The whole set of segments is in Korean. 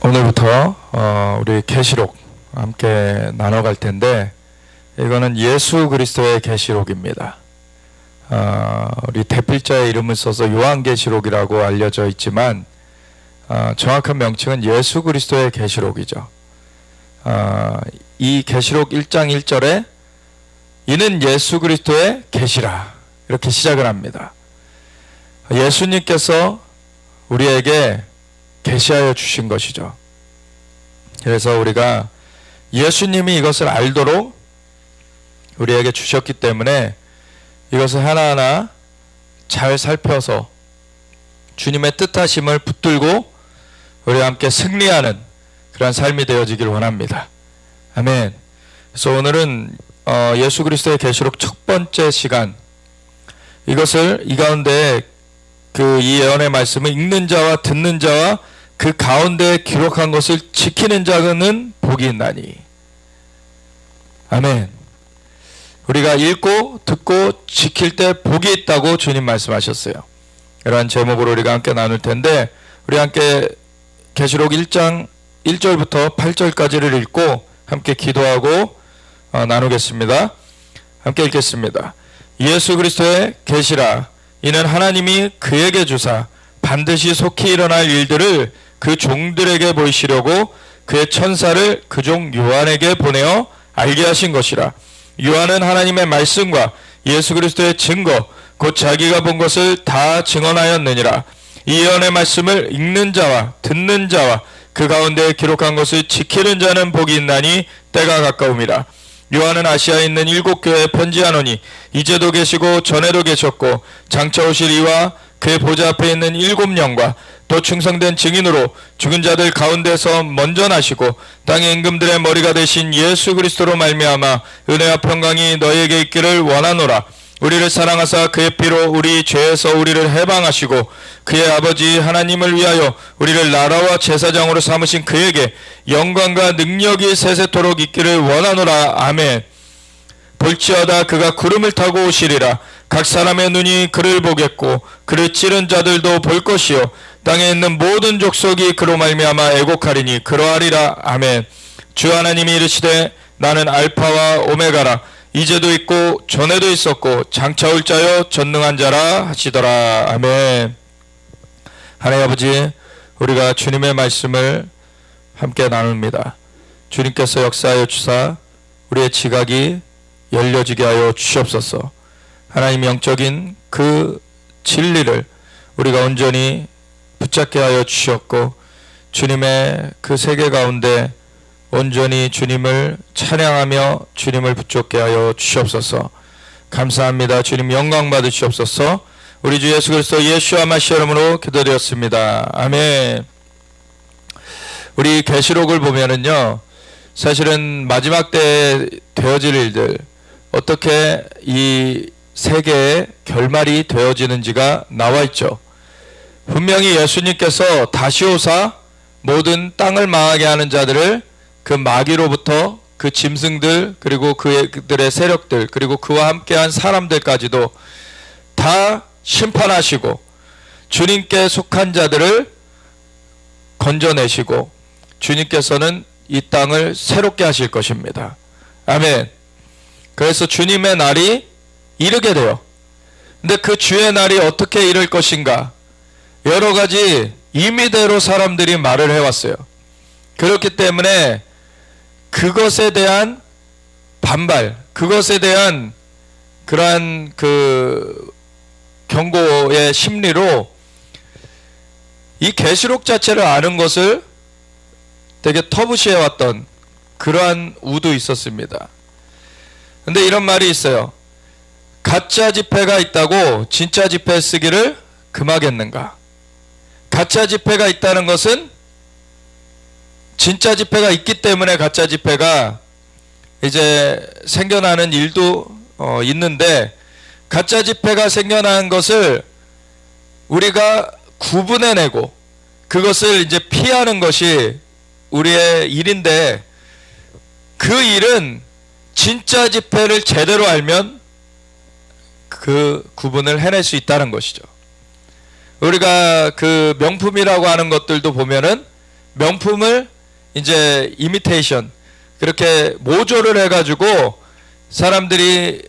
오늘부터 우리 계시록 함께 나눠갈 텐데, 이거는 예수 그리스도의 계시록입니다. 우리 대필자의 이름을 써서 요한계시록이라고 알려져 있지만 정확한 명칭은 예수 그리스도의 계시록이죠. 이 계시록 1장 1절에 이는 예수 그리스도의 계시라 이렇게 시작을 합니다. 예수님께서 우리에게 계시하여 주신 것이죠. 그래서 우리가 예수님이 이것을 알도록 우리에게 주셨기 때문에 이것을 하나하나 잘 살펴서 주님의 뜻하심을 붙들고 우리와 함께 승리하는 그런 삶이 되어지길 원합니다. 아멘. 그래서 오늘은 예수 그리스도의 계시록 첫 번째 시간, 이것을 이 가운데 이 예언의 말씀을 읽는 자와 듣는 자와 그 가운데에 기록한 것을 지키는 자는 복이 있나니. 아멘. 우리가 읽고 듣고 지킬 때 복이 있다고 주님 말씀하셨어요. 이러한 제목으로 우리가 함께 나눌 텐데, 우리 함께 계시록 1장 1절부터 8절까지를 읽고 함께 기도하고 나누겠습니다. 함께 읽겠습니다. 예수 그리스도의 계시라. 이는 하나님이 그에게 주사 반드시 속히 일어날 일들을 그 종들에게 보이시려고 그의 천사를 그 종 요한에게 보내어 알게 하신 것이라. 요한은 하나님의 말씀과 예수 그리스도의 증거 곧 자기가 본 것을 다 증언하였느니라. 이 예언의 말씀을 읽는 자와 듣는 자와 그 가운데 기록한 것을 지키는 자는 복이 있나니 때가 가까움이라. 요한은 아시아에 있는 7교회에 편지하노니 이제도 계시고 전에도 계셨고 장차 오실 이와 그의 보좌 앞에 있는 7영과 또 충성된 증인으로 죽은 자들 가운데서 먼저 나시고 땅의 임금들의 머리가 되신 예수 그리스도로 말미암아 은혜와 평강이 너희에게 있기를 원하노라. 우리를 사랑하사 그의 피로 우리 죄에서 우리를 해방하시고 그의 아버지 하나님을 위하여 우리를 나라와 제사장으로 삼으신 그에게 영광과 능력이 세세토록 있기를 원하노라. 아멘. 볼지어다 그가 구름을 타고 오시리라. 각 사람의 눈이 그를 보겠고 그를 찌른 자들도 볼 것이요 땅에 있는 모든 족속이 그로 말미암아 애곡하리니 그러하리라. 아멘. 주 하나님이 이르시되 나는 알파와 오메가라. 이제도 있고 전에도 있었고 장차 올 자여 전능한 자라 하시더라. 아멘. 하나님 아버지, 우리가 주님의 말씀을 함께 나눕니다. 주님께서 역사하여 주사 우리의 지각이 열려지게 하여 주시옵소서. 하나님, 영적인 그 진리를 우리가 온전히 붙잡게 하여 주셨고 주님의 그 세계 가운데 온전히 주님을 찬양하며 주님을 붙잡게 하여 주시옵소서. 감사합니다. 주님 영광 받으시옵소서. 우리 주 예수 그리스도 예수와 마시아 이름으로 기도드렸습니다. 아멘. 우리 계시록을 보면은요, 사실은 마지막 때에 되어질 일들, 어떻게 이 세계의 결말이 되어지는지가 나와 있죠. 분명히 예수님께서 다시 오사 모든 땅을 망하게 하는 자들을 그 마귀로부터 그 짐승들 그리고 그들의 세력들 그리고 그와 함께한 사람들까지도 다 심판하시고 주님께 속한 자들을 건져내시고 주님께서는 이 땅을 새롭게 하실 것입니다. 아멘. 그래서 주님의 날이 이르게 돼요. 근데 그 주의 날이 어떻게 이를 것인가, 여러 가지 임의대로 사람들이 말을 해왔어요. 그렇기 때문에 그것에 대한 반발, 그것에 대한 그러한 경고의 심리로 이 계시록 자체를 아는 것을 되게 터부시해왔던 그러한 우도 있었습니다. 근데 이런 말이 있어요. 가짜 지폐가 있다고 진짜 지폐 쓰기를 금하겠는가? 가짜 지폐가 있다는 것은 진짜 지폐가 있기 때문에 가짜 지폐가 이제 생겨나는 일도 있는데, 가짜 지폐가 생겨나는 것을 우리가 구분해내고 그것을 이제 피하는 것이 우리의 일인데, 그 일은 진짜 지폐를 제대로 알면 그 구분을 해낼 수 있다는 것이죠. 우리가 그 명품이라고 하는 것들도 보면은 명품을 이제 이미테이션 그렇게 모조를 해가지고 사람들이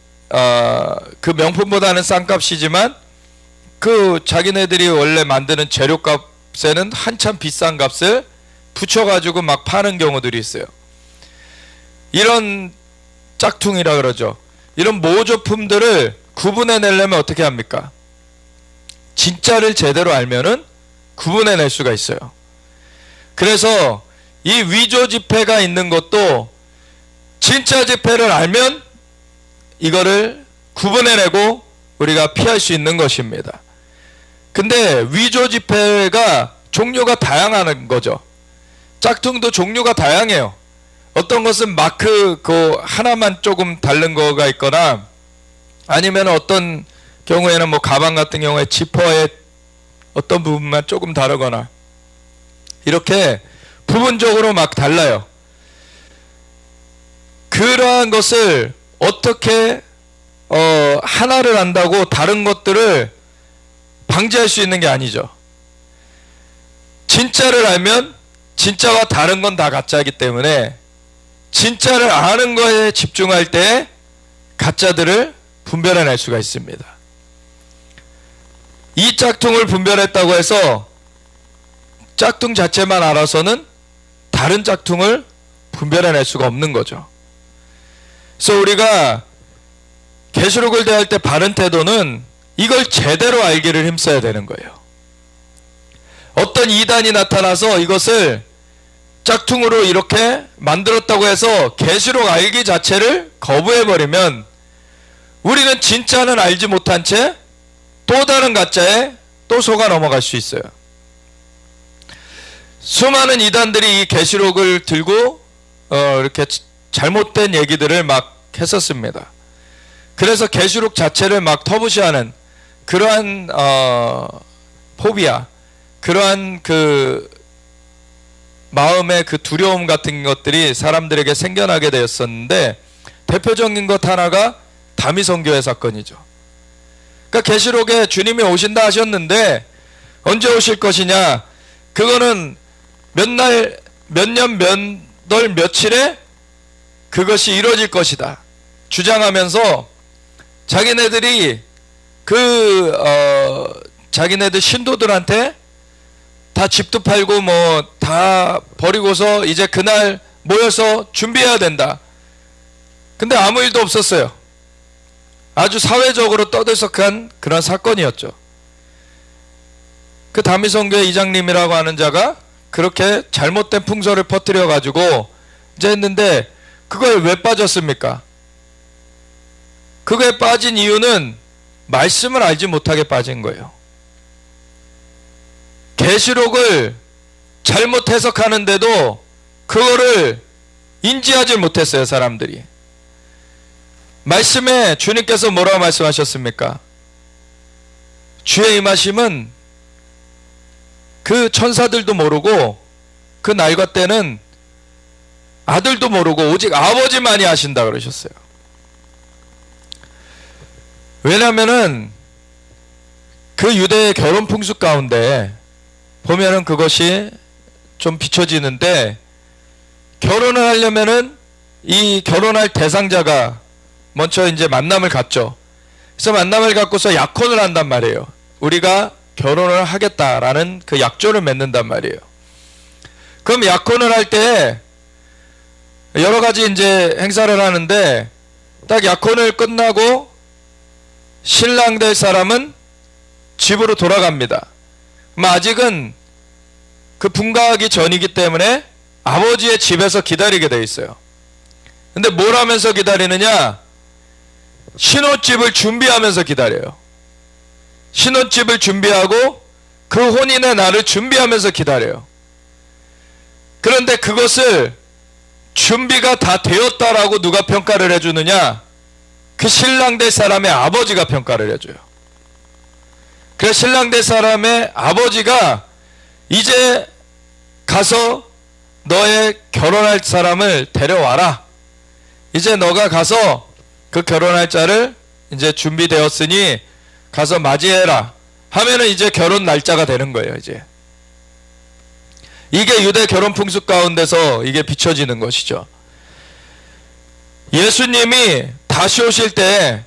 그 명품보다는 싼 값이지만 그 자기네들이 원래 만드는 재료값에는 한참 비싼 값을 붙여가지고 막 파는 경우들이 있어요. 이런 짝퉁이라 그러죠. 이런 모조품들을 구분해내려면 어떻게 합니까? 진짜를 제대로 알면은 구분해낼 수가 있어요. 그래서 이 위조 지폐가 있는 것도 진짜 지폐를 알면 이거를 구분해내고 우리가 피할 수 있는 것입니다. 근데 위조 지폐가 종류가 다양한 거죠. 짝퉁도 종류가 다양해요. 어떤 것은 마크 그 하나만 조금 다른 거가 있거나 아니면 어떤 경우에는 뭐 가방 같은 경우에 지퍼의 어떤 부분만 조금 다르거나 이렇게 부분적으로 막 달라요. 그러한 것을 어떻게 하나를 안다고 다른 것들을 방지할 수 있는 게 아니죠. 진짜를 알면 진짜와 다른 건 다 가짜이기 때문에 진짜를 아는 거에 집중할 때 가짜들을 분별해낼 수가 있습니다. 이 짝퉁을 분별했다고 해서 짝퉁 자체만 알아서는 다른 짝퉁을 분별해낼 수가 없는 거죠. 그래서 우리가 계시록을 대할 때 바른 태도는 이걸 제대로 알기를 힘써야 되는 거예요. 어떤 이단이 나타나서 이것을 짝퉁으로 이렇게 만들었다고 해서 계시록 알기 자체를 거부해버리면 우리는 진짜는 알지 못한 채 또 다른 가짜에 또 속아 넘어갈 수 있어요. 수많은 이단들이 이 계시록을 들고 이렇게 잘못된 얘기들을 막 했었습니다. 그래서 계시록 자체를 막 터부시하는 그러한 포비아, 그러한 그 마음의 그 두려움 같은 것들이 사람들에게 생겨나게 되었었는데 대표적인 것 하나가 다미선교회 사건이죠. 그러니까 계시록에 주님이 오신다 하셨는데 언제 오실 것이냐? 그거는 몇 날, 몇 년, 몇 월, 며칠에 그것이 이루어질 것이다 주장하면서 자기네들이 자기네들 신도들한테 다 집도 팔고 뭐 다 버리고서 이제 그날 모여서 준비해야 된다. 근데 아무 일도 없었어요. 아주 사회적으로 떠들썩한 그런 사건이었죠. 그 다미선교회 이장님이라고 하는 자가 그렇게 잘못된 풍설을 퍼뜨려 가지고 이제 했는데 그거에 왜 빠졌습니까? 그거에 빠진 이유는 말씀을 알지 못하게 빠진 거예요. 계시록을 잘못 해석하는데도 그거를 인지하지 못했어요, 사람들이. 말씀에 주님께서 뭐라고 말씀하셨습니까? 주의 임하심은 그 천사들도 모르고 그 날과 때는 아들도 모르고 오직 아버지만이 아신다 그러셨어요. 왜냐하면은 그 유대의 결혼 풍습 가운데 보면은 그것이 좀 비춰지는데 결혼을 하려면은 이 결혼할 대상자가 먼저 이제 만남을 갖죠. 그래서 만남을 갖고서 약혼을 한단 말이에요. 우리가 결혼을 하겠다라는 그 약조를 맺는단 말이에요. 그럼 약혼을 할 때 여러 가지 이제 행사를 하는데 딱 약혼을 끝나고 신랑 될 사람은 집으로 돌아갑니다. 아직은 그 분가하기 전이기 때문에 아버지의 집에서 기다리게 돼 있어요. 근데 뭘 하면서 기다리느냐? 신혼집을 준비하면서 기다려요. 신혼집을 준비하고 그 혼인의 날을 준비하면서 기다려요. 그런데 그것을 준비가 다 되었다라고 누가 평가를 해주느냐? 그 신랑 될 사람의 아버지가 평가를 해줘요. 그래서 신랑 될 사람의 아버지가 이제 가서 너의 결혼할 사람을 데려와라. 이제 너가 가서 그 결혼할 자를 이제 준비되었으니 가서 맞이해라 하면은 이제 결혼 날짜가 되는 거예요. 이제 이게 유대 결혼 풍습 가운데서 이게 비춰지는 것이죠. 예수님이 다시 오실 때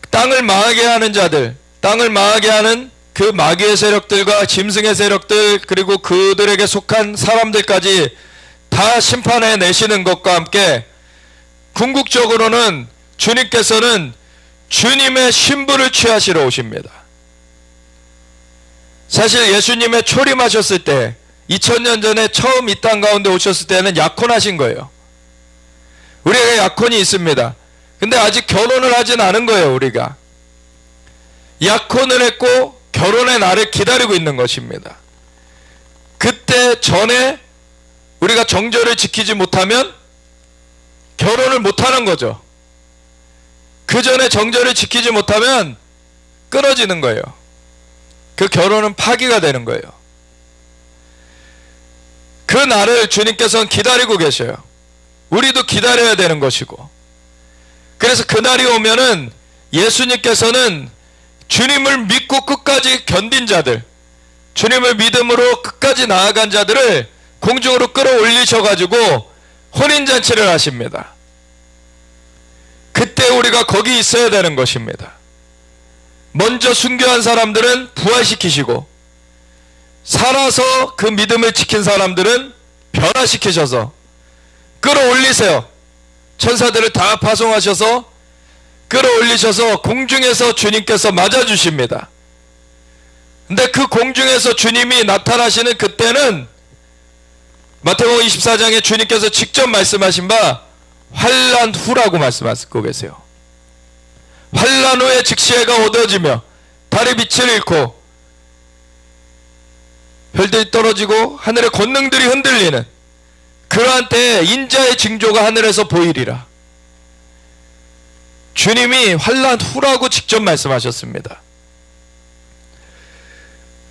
땅을 망하게 하는 자들, 땅을 망하게 하는 그 마귀의 세력들과 짐승의 세력들, 그리고 그들에게 속한 사람들까지 다 심판해 내시는 것과 함께 궁극적으로는 주님께서는 주님의 신부를 취하시러 오십니다. 사실 예수님의 초림하셨을 때 2000년 전에 처음 이 땅 가운데 오셨을 때는 약혼하신 거예요. 우리에게 약혼이 있습니다. 근데 아직 결혼을 하진 않은 거예요. 우리가 약혼을 했고 결혼의 날을 기다리고 있는 것입니다. 그때 전에 우리가 정절을 지키지 못하면 결혼을 못하는 거죠. 그 전에 정절을 지키지 못하면 끊어지는 거예요. 그 결혼은 파기가 되는 거예요. 그 날을 주님께서는 기다리고 계셔요. 우리도 기다려야 되는 것이고, 그래서 그 날이 오면은 예수님께서는 주님을 믿고 끝까지 견딘 자들, 주님을 믿음으로 끝까지 나아간 자들을 공중으로 끌어올리셔가지고 혼인잔치를 하십니다. 그때 우리가 거기 있어야 되는 것입니다. 먼저 순교한 사람들은 부활시키시고, 살아서 그 믿음을 지킨 사람들은 변화시키셔서 끌어올리세요. 천사들을 다 파송하셔서 끌어올리셔서 공중에서 주님께서 맞아주십니다. 근데 그 공중에서 주님이 나타나시는 그때는 마태복음 24장에 주님께서 직접 말씀하신 바 환난 후라고 말씀하시고 계세요. 환난 후에 즉시 해가 어두워지며 달의 빛을 잃고 별들이 떨어지고 하늘의 권능들이 흔들리는 그러한 때에 인자의 징조가 하늘에서 보이리라. 주님이 환난 후라고 직접 말씀하셨습니다.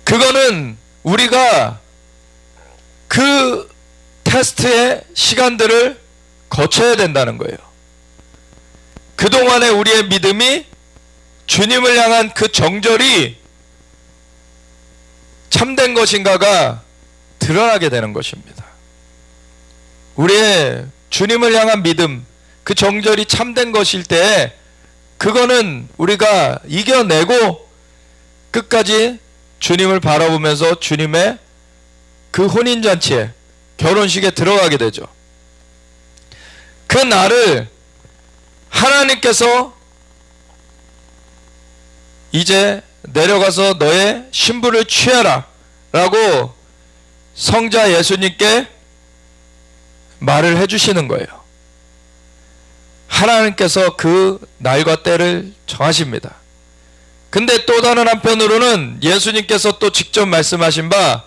그거는 우리가 그 테스트의 시간들을 거쳐야 된다는 거예요. 그동안의 우리의 믿음이 주님을 향한 그 정절이 참된 것인가가 드러나게 되는 것입니다. 우리의 주님을 향한 믿음, 그 정절이 참된 것일 때 그거는 우리가 이겨내고 끝까지 주님을 바라보면서 주님의 그 혼인잔치에, 결혼식에 들어가게 되죠. 그 날을 하나님께서 이제 내려가서 너의 신부를 취하라 라고 성자 예수님께 말을 해주시는 거예요. 하나님께서 그 날과 때를 정하십니다. 근데 또 다른 한편으로는 예수님께서 또 직접 말씀하신 바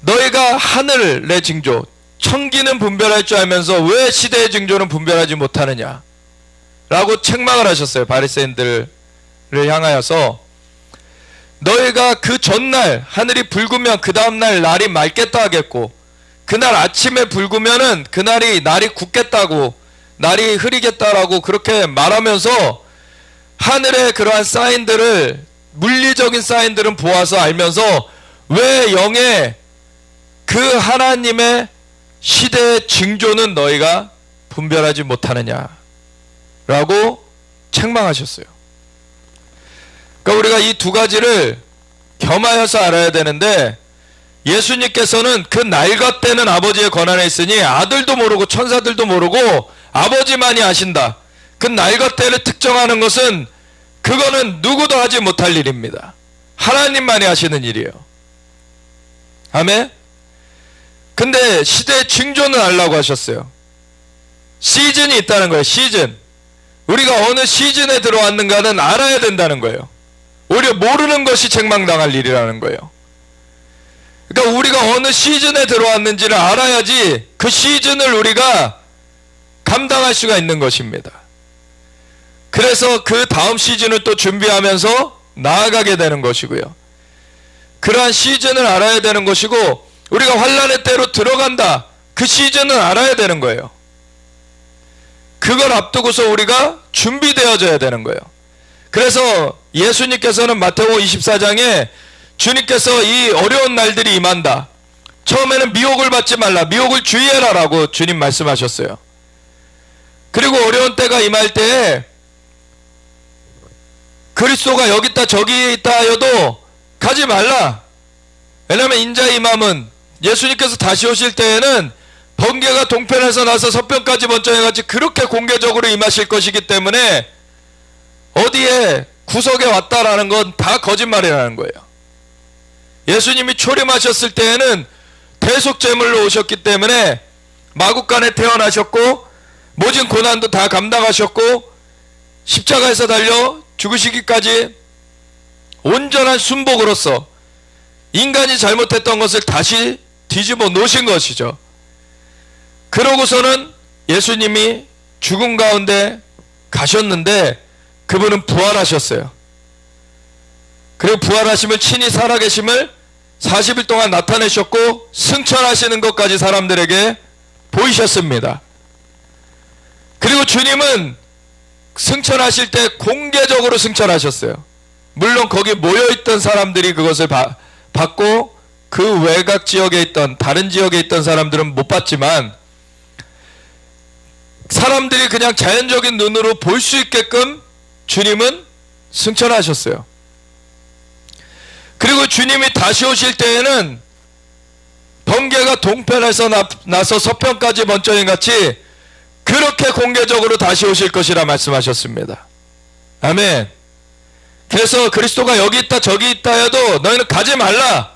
너희가 하늘의 징조, 천기는 분별할 줄 알면서 왜 시대의 징조는 분별하지 못하느냐 라고 책망을 하셨어요. 바리새인들을 향하여서 너희가 그 전날 하늘이 붉으면 그 다음날 날이 맑겠다 하겠고, 그날 아침에 붉으면은 그날이 날이 굳겠다고, 날이 흐리겠다라고 그렇게 말하면서 하늘의 그러한 사인들을, 물리적인 사인들은 보아서 알면서 왜 영의 그 하나님의 시대의 징조는 너희가 분별하지 못하느냐 라고 책망하셨어요. 그러니까 우리가 이 두 가지를 겸하여서 알아야 되는데, 예수님께서는 그 날과 때는 아버지의 권한에 있으니 아들도 모르고 천사들도 모르고 아버지만이 아신다. 그 날과 때를 특정하는 것은 그거는 누구도 하지 못할 일입니다. 하나님만이 하시는 일이에요. 아멘. 근데 시대의 징조는 알라고 하셨어요. 시즌이 있다는 거예요. 시즌. 우리가 어느 시즌에 들어왔는가는 알아야 된다는 거예요. 오히려 모르는 것이 책망당할 일이라는 거예요. 그러니까 우리가 어느 시즌에 들어왔는지를 알아야지 그 시즌을 우리가 감당할 수가 있는 것입니다. 그래서 그 다음 시즌을 또 준비하면서 나아가게 되는 것이고요. 그러한 시즌을 알아야 되는 것이고, 우리가 환난의 때로 들어간다, 그 시즌은 알아야 되는 거예요. 그걸 앞두고서 우리가 준비되어져야 되는 거예요. 그래서 예수님께서는 마태복음 24장에 주님께서 이 어려운 날들이 임한다. 처음에는 미혹을 받지 말라, 미혹을 주의해라 라고 주님 말씀하셨어요. 그리고 어려운 때가 임할 때에 그리스도가 여기 있다 저기 있다 하여도 가지 말라. 왜냐하면 인자의 임함은 예수님께서 다시 오실 때에는 번개가 동편에서 나서 서편까지 번쩍해 같이 그렇게 공개적으로 임하실 것이기 때문에 어디에 구석에 왔다라는 건 다 거짓말이라는 거예요. 예수님이 초림하셨을 때에는 대속제물로 오셨기 때문에 마구간에 태어나셨고 모진 고난도 다 감당하셨고 십자가에서 달려 죽으시기까지 온전한 순복으로서 인간이 잘못했던 것을 다시 뒤집어 놓으신 것이죠. 그러고서는 예수님이 죽음 가운데 가셨는데 그분은 부활하셨어요. 그리고 부활하심을 친히 살아계심을 40일 동안 나타내셨고 승천하시는 것까지 사람들에게 보이셨습니다. 그리고 주님은 승천하실 때 공개적으로 승천하셨어요. 물론 거기 모여있던 사람들이 그것을 받고 그 외곽 지역에 있던 다른 지역에 있던 사람들은 못 봤지만 사람들이 그냥 자연적인 눈으로 볼 수 있게끔 주님은 승천하셨어요. 그리고 주님이 다시 오실 때에는 번개가 동편에서 나서 서편까지 번쩍이 같이 그렇게 공개적으로 다시 오실 것이라 말씀하셨습니다. 아멘. 그래서 그리스도가 여기 있다 저기 있다 해도 너희는 가지 말라.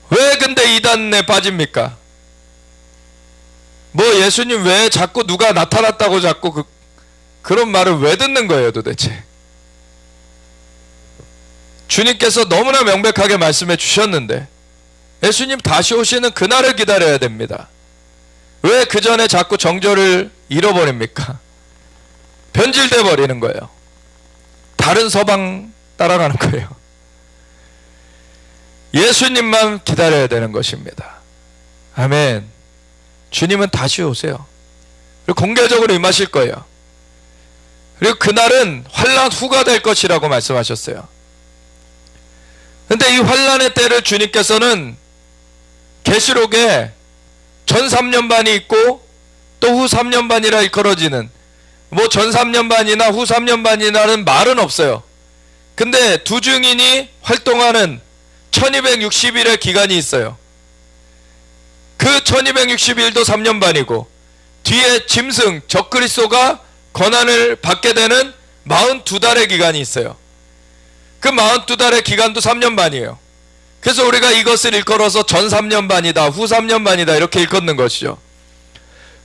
왜 근데 이단에 빠집니까? 뭐 예수님 왜 자꾸 누가 나타났다고 자꾸 그런 말을 왜 듣는 거예요 도대체? 주님께서 너무나 명백하게 말씀해 주셨는데 예수님 다시 오시는 그날을 기다려야 됩니다. 왜 그 전에 자꾸 정절을 잃어버립니까? 변질돼 버리는 거예요. 다른 서방 따라가는 거예요. 예수님만 기다려야 되는 것입니다. 아멘. 주님은 다시 오세요. 그리고 공개적으로 임하실 거예요. 그리고 그날은 환난 후가 될 것이라고 말씀하셨어요. 근데 이 환난의 때를 주님께서는 계시록에 전 3년반이 있고 또 후 3년반이라 일컬어지는 뭐 전 3년반이나 후 3년반이라는 말은 없어요. 근데 두 증인이 활동하는 1260일의 기간이 있어요. 그 1260일도 3년반이고 뒤에 짐승 적그리스도가 권한을 받게 되는 42달의 기간이 있어요. 그 42달의 기간도 3년반이에요. 그래서 우리가 이것을 일컬어서 전 3년반이다 후 3년반이다 이렇게 일컫는 것이죠.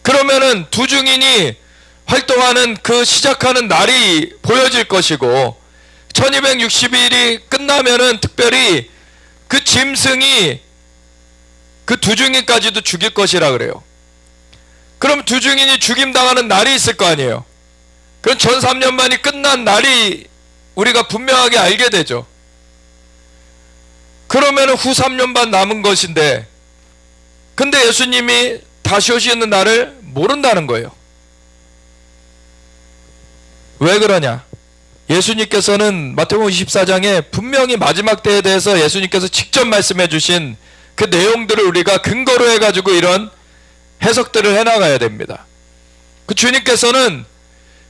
그러면은 두 증인이 활동하는 그 시작하는 날이 보여질 것이고 1260일이 끝나면은 특별히 그 짐승이 그 두 증인까지도 죽일 것이라 그래요. 그럼 두 증인이 죽임당하는 날이 있을 거 아니에요. 그럼 전 3년반이 끝난 날이 우리가 분명하게 알게 되죠. 그러면 후 3년반 남은 것인데 근데 예수님이 다시 오시는 날을 모른다는 거예요. 왜 그러냐? 예수님께서는 마태복음 24장에 분명히 마지막 때에 대해서 예수님께서 직접 말씀해 주신 그 내용들을 우리가 근거로 해가지고 이런 해석들을 해나가야 됩니다. 그 주님께서는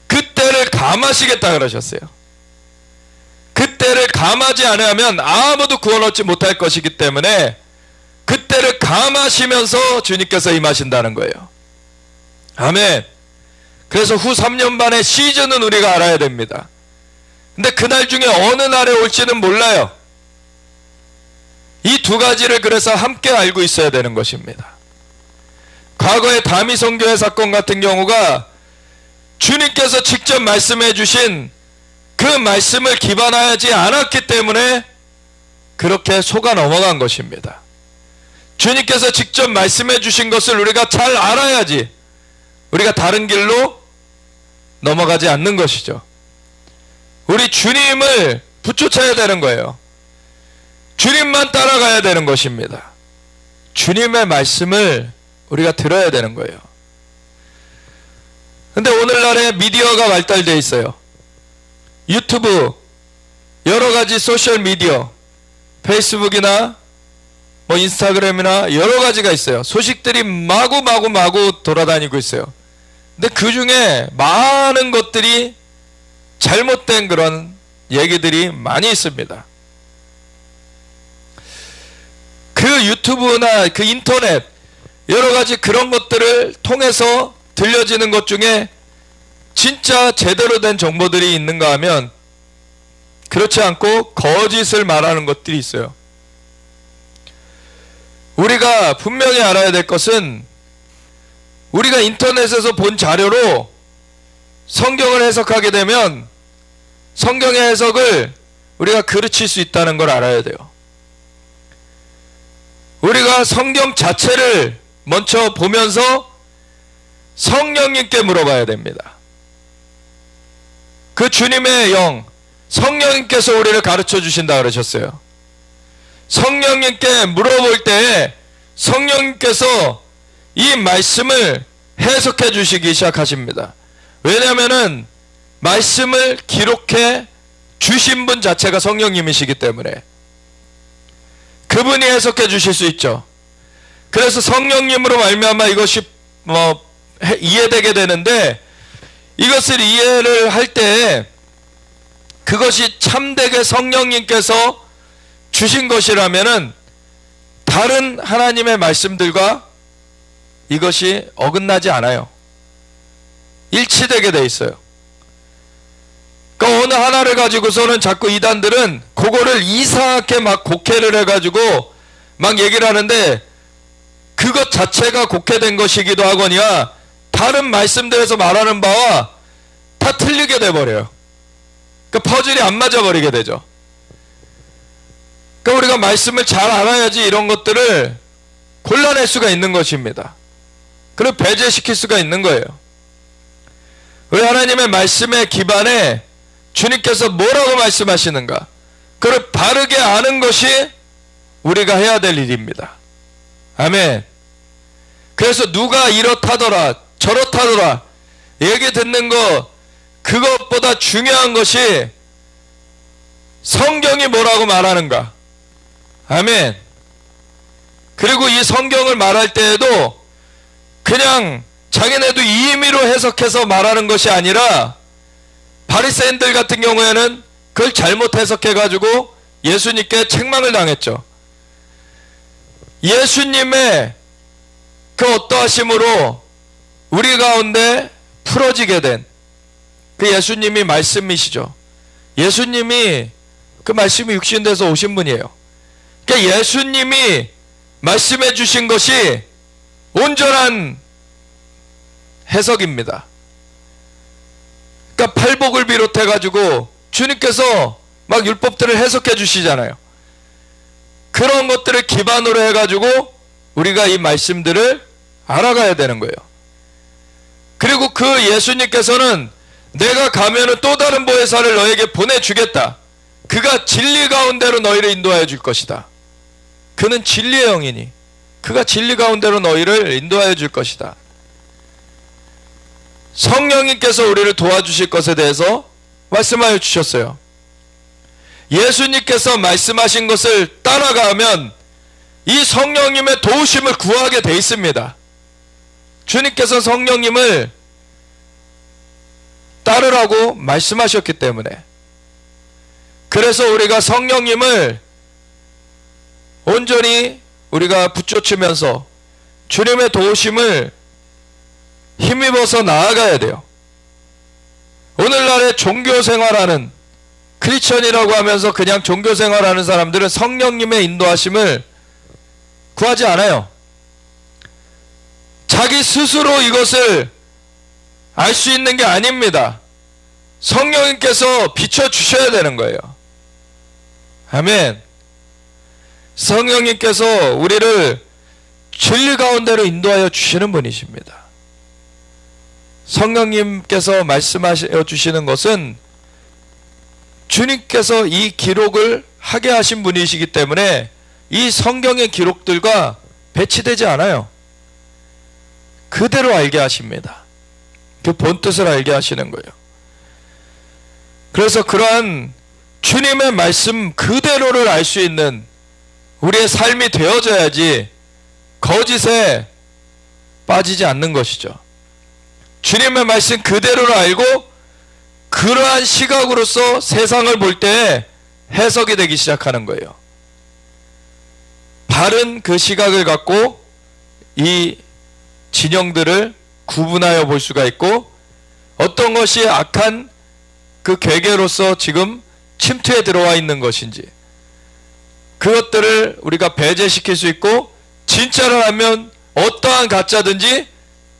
그때를 감하시겠다 그러셨어요. 그때를 감하지 않으면 아무도 구원 얻지 못할 것이기 때문에 그때를 감하시면서 주님께서 임하신다는 거예요. 아멘. 그래서 후 3년 반의 시즌은 우리가 알아야 됩니다. 근데 그날 중에 어느 날에 올지는 몰라요. 이 두 가지를 그래서 함께 알고 있어야 되는 것입니다. 과거의 다미 선교회 사건 같은 경우가 주님께서 직접 말씀해 주신 그 말씀을 기반하지 않았기 때문에 그렇게 속아 넘어간 것입니다. 주님께서 직접 말씀해 주신 것을 우리가 잘 알아야지 우리가 다른 길로 넘어가지 않는 것이죠. 우리 주님을 붙여쳐야 되는 거예요. 주님만 따라가야 되는 것입니다. 주님의 말씀을 우리가 들어야 되는 거예요. 근데 오늘날에 미디어가 발달되어 있어요. 유튜브, 여러 가지 소셜 미디어, 페이스북이나 뭐 인스타그램이나 여러 가지가 있어요. 소식들이 마구 돌아다니고 있어요. 근데 그 중에 많은 것들이 잘못된 그런 얘기들이 많이 있습니다. 그 유튜브나 그 인터넷 여러 가지 그런 것들을 통해서 들려지는 것 중에 진짜 제대로 된 정보들이 있는가 하면 그렇지 않고 거짓을 말하는 것들이 있어요. 우리가 분명히 알아야 될 것은 우리가 인터넷에서 본 자료로 성경을 해석하게 되면 성경의 해석을 우리가 그르칠 수 있다는 걸 알아야 돼요. 우리가 성경 자체를 먼저 보면서 성령님께 물어봐야 됩니다. 그 주님의 영, 성령님께서 우리를 가르쳐 주신다 그러셨어요. 성령님께 물어볼 때 성령님께서 이 말씀을 해석해 주시기 시작하십니다. 왜냐하면은 말씀을 기록해 주신 분 자체가 성령님이시기 때문에 그분이 해석해 주실 수 있죠. 그래서 성령님으로 말미암아 이것이 이해되게 되는데, 이것을 이해를 할 때 그것이 참되게 성령님께서 주신 것이라면은 다른 하나님의 말씀들과 이것이 어긋나지 않아요. 일치되게 돼 있어요. 그러니까 어느 하나를 가지고서는 자꾸 이단들은 그거를 이상하게 막 곡해를 해가지고 막 얘기를 하는데, 그것 자체가 곡해된 것이기도 하거니와 다른 말씀들에서 말하는 바와 다 틀리게 돼버려요. 그러니까 퍼즐이 안 맞아버리게 되죠. 그러니까 우리가 말씀을 잘 알아야지 이런 것들을 골라낼 수가 있는 것입니다. 그리고 배제시킬 수가 있는 거예요. 우리 하나님의 말씀에 기반해 주님께서 뭐라고 말씀하시는가, 그걸 바르게 아는 것이 우리가 해야 될 일입니다. 아멘. 그래서 누가 이렇다더라 저렇다더라 얘기 듣는 거, 그것보다 중요한 것이 성경이 뭐라고 말하는가. 아멘. 그리고 이 성경을 말할 때에도 그냥 자기네도 임의로 해석해서 말하는 것이 아니라, 바리새인들 같은 경우에는 그걸 잘못 해석해가지고 예수님께 책망을 당했죠. 예수님의 그 어떠하심으로 우리 가운데 풀어지게 된 그 예수님이 말씀이시죠. 예수님이 그 말씀이 육신돼서 오신 분이에요. 그러니까 예수님이 말씀해 주신 것이 온전한 해석입니다. 그러니까 팔복을 비롯해 가지고 주님께서 막 율법들을 해석해 주시잖아요. 그런 것들을 기반으로 해 가지고 우리가 이 말씀들을 알아가야 되는 거예요. 그리고 그 예수님께서는 내가 가면은 또 다른 보혜사를 너에게 보내주겠다. 그가 진리 가운데로 너희를 인도하여 줄 것이다. 그는 진리의 영이니 그가 진리 가운데로 너희를 인도하여 줄 것이다. 성령님께서 우리를 도와주실 것에 대해서 말씀하여 주셨어요. 예수님께서 말씀하신 것을 따라가면 이 성령님의 도우심을 구하게 돼 있습니다. 주님께서 성령님을 따르라고 말씀하셨기 때문에. 그래서 우리가 성령님을 온전히 우리가 붙쫓으면서 주님의 도우심을 힘입어서 나아가야 돼요. 오늘날의 종교생활하는 크리스천이라고 하면서 그냥 종교생활하는 사람들은 성령님의 인도하심을 구하지 않아요. 자기 스스로 이것을 알 수 있는 게 아닙니다. 성령님께서 비춰주셔야 되는 거예요. 아멘. 성령님께서 우리를 진리 가운데로 인도하여 주시는 분이십니다. 성령님께서 말씀하여 주시는 것은 주님께서 이 기록을 하게 하신 분이시기 때문에 이 성경의 기록들과 배치되지 않아요. 그대로 알게 하십니다. 그 본뜻을 알게 하시는 거예요. 그래서 그러한 주님의 말씀 그대로를 알 수 있는 우리의 삶이 되어져야지 거짓에 빠지지 않는 것이죠. 주님의 말씀 그대로를 알고 그러한 시각으로서 세상을 볼 때 해석이 되기 시작하는 거예요. 바른 그 시각을 갖고 이 진영들을 구분하여 볼 수가 있고, 어떤 것이 악한 그 괴계로서 지금 침투해 들어와 있는 것인지 그것들을 우리가 배제시킬 수 있고, 진짜라면 어떠한 가짜든지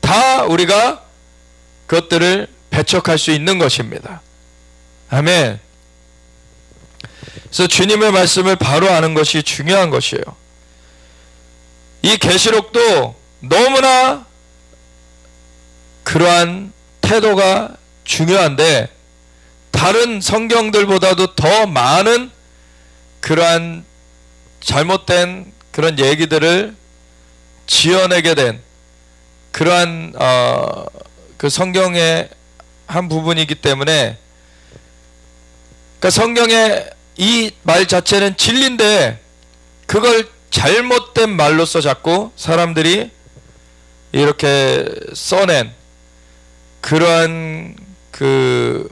다 우리가 그것들을 배척할 수 있는 것입니다. 아멘. 그래서 주님의 말씀을 바로 아는 것이 중요한 것이에요. 이 계시록도 너무나 그러한 태도가 중요한데, 다른 성경들보다도 더 많은 그러한 잘못된 그런 얘기들을 지어내게 된 그러한 그 성경의 한 부분이기 때문에, 그러니까 성경의 이 말 자체는 진리인데 그걸 잘못된 말로써 자꾸 사람들이 이렇게 써낸 그러한 그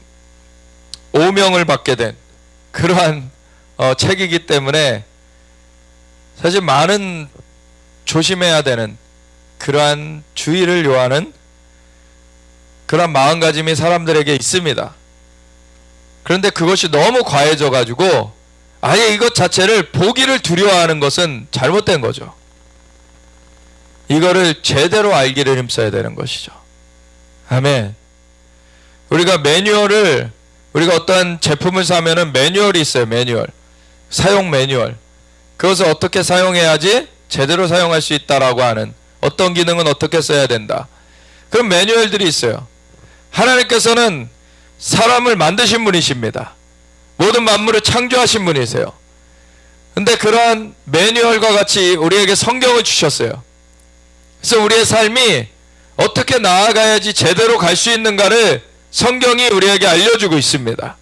오명을 받게 된 그러한 책이기 때문에, 사실 많은 조심해야 되는 그러한 주의를 요하는 그러한 마음가짐이 사람들에게 있습니다. 그런데 그것이 너무 과해져 가지고 아예 이것 자체를 보기를 두려워하는 것은 잘못된 거죠. 이거를 제대로 알기를 힘써야 되는 것이죠. 아멘. 우리가 매뉴얼을, 우리가 어떠한 제품을 사면은 매뉴얼이 있어요. 매뉴얼, 사용 매뉴얼. 그것을 어떻게 사용해야지 제대로 사용할 수 있다라고 하는, 어떤 기능은 어떻게 써야 된다, 그런 매뉴얼들이 있어요. 하나님께서는 사람을 만드신 분이십니다. 모든 만물을 창조하신 분이세요. 근데 그러한 매뉴얼과 같이 우리에게 성경을 주셨어요. 그래서 우리의 삶이 어떻게 나아가야지 제대로 갈 수 있는가를 성경이 우리에게 알려주고 있습니다.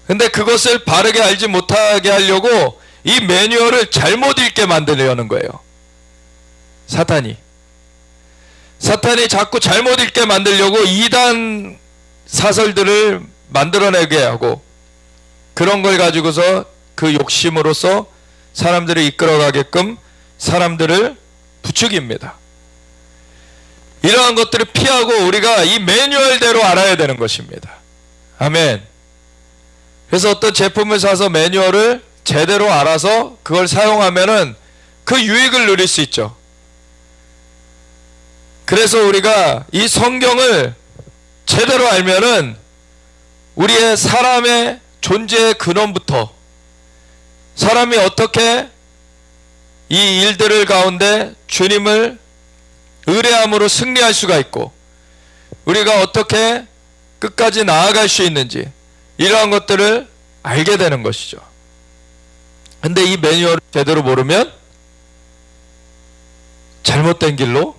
근데 그것을 바르게 알지 못하게 하려고 이 매뉴얼을 잘못 읽게 만들려는 거예요. 사탄이 자꾸 잘못 읽게 만들려고 이단 사설들을 만들어내게 하고, 그런 걸 가지고서 그 욕심으로서 사람들을 이끌어가게끔 사람들을 부추깁니다. 이러한 것들을 피하고 우리가 이 매뉴얼대로 알아야 되는 것입니다. 아멘. 그래서 어떤 제품을 사서 매뉴얼을 제대로 알아서 그걸 사용하면은 그 유익을 누릴 수 있죠. 그래서 우리가 이 성경을 제대로 알면은 우리의 사람의 존재의 근원부터, 사람이 어떻게 이 일들을 가운데 주님을 의뢰함으로 승리할 수가 있고, 우리가 어떻게 끝까지 나아갈 수 있는지, 이러한 것들을 알게 되는 것이죠. 근데 이 매뉴얼을 제대로 모르면 잘못된 길로